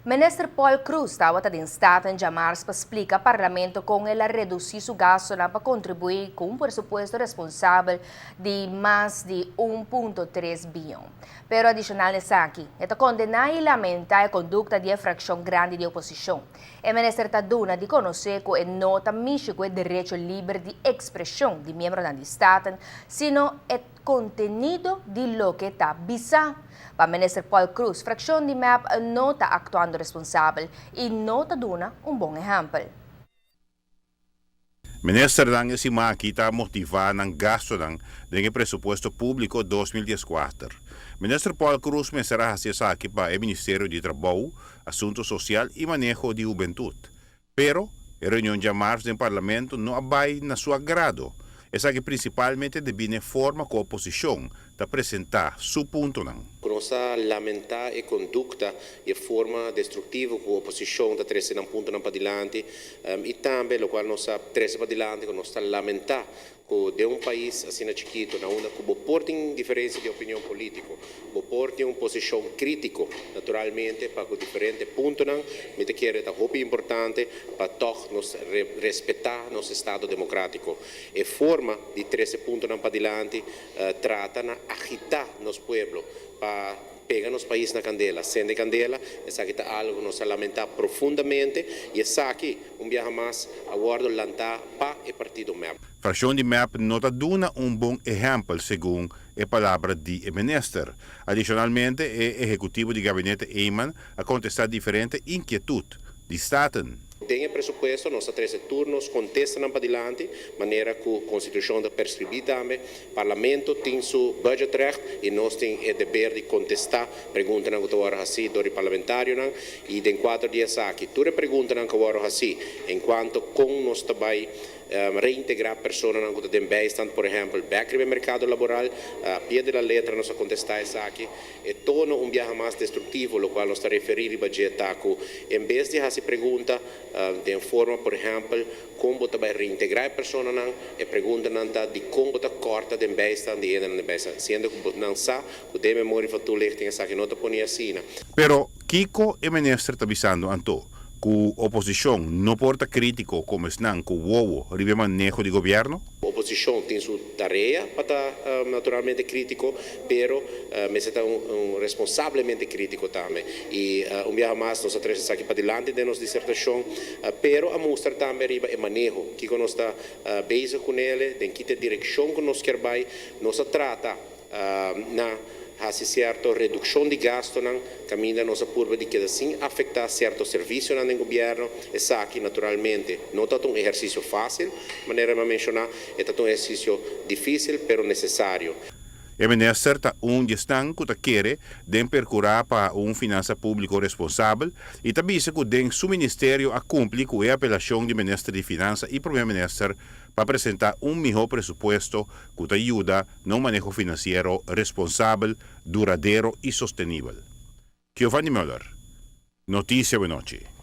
Minister Paul Cruz estava em Staten Jamars para explicar ao Parlamento como ele reduzir o gasto para contribuir com um pressuposto responsável de mais de 1,3 bilhão. Pero adicional nessa aqui, ele condena e lamenta a conduta de infração grande de oposição. O ministro está dando de conhecer que ele nota México o direito livre de expressão de membros da Estado, sino o contenido de lo que está bisa. Para o ministro Paul Cruz, a fração de MEP não está atuando responsável e não está dando bom exemplo. Minister Dang Simaki está motivado ng gasto ng presupuesto público 2014. Minister Paul Cruz me será hacia aqui para o Ministério de Trabalho, Assuntos Social e Manejo de Juventud. Pero, a reunião de março do Parlamento não vai na sua agrado. Essa que principalmente deve forma com a oposição para apresentar seu ponto. Conosca lamentar a conduta e a forma destrutiva que a oposição está trazendo um ponto para adiante e também o qual nós trazemos para adiante, nós está lamentar que de um país assim chiquito, na onde que portem diferença de opinião política, portem uma posição crítica, naturalmente, para que diferentes pontos, me que é muito importante para todos nós respeitar nosso Estado democrático. E forma de trazer pontos para adiante trata de agitar nosso povo para pegar nos países na candela, sendo candela, essa aqui está algo que nós lamentar profundamente e essa aqui, dia mais, aguardo lantar para o partido MEP. Fração de MEP não está dando bom exemplo, segundo a palavra de minister. Adicionalmente, o executivo de gabinete Eyman a contestar diferente inquietude de Staten. Tem pressuposto, nós três turnos contestam para adiante, maneira que a Constituição prescreve também, o Parlamento tem seu budget recht e nós temos o dever de contestar perguntas que agora assim do parlamentário e em 4 dias aqui, tudo perguntas que agora assim, enquanto com nós também reintegrar pessoas que têm bijstand, por exemplo, back no mercado laboral, a pie da letra nós contestar isso aqui, e torna viaje mais destrutivo, o qual nós está referindo para o em vez de fazer pergunta de forma, por exemplo, como também reintegrar pessoas e pergunta de como corta de bijstand de ena de bijstand, sendo que não sabe que de memória fatulicht tem essa que não está ponia assim. Pero Kiko e minister está avisando anto que a oposição não porta crítico como estão com o manejo de governo? A oposição tem sua tarefa para estar naturalmente crítico, pero mas está responsavelmente crítico também. E dia mais nós trazemos aqui para diante de nossa dissertação, pero a mostrar também o manejo, que nós está base com ele, tem que ter direção que nós queremos, nós trata na certa redução de gasto, caminha a nossa curva de que assim afetar certo serviço no governo, essa aqui naturalmente não é um exercício fácil, maneira de mencionar, é um exercício difícil, pero necessário. O minister está gestão que quer percurar para finança pública responsável e também que seu ministério a cumprir com a apelação do ministro de Finanças e primeiro-ministro para apresentar melhor pressuposto que ajuda no manejo financeiro responsável, duradouro e sustentável. Giovanni Müller, Notícia Boa Noite.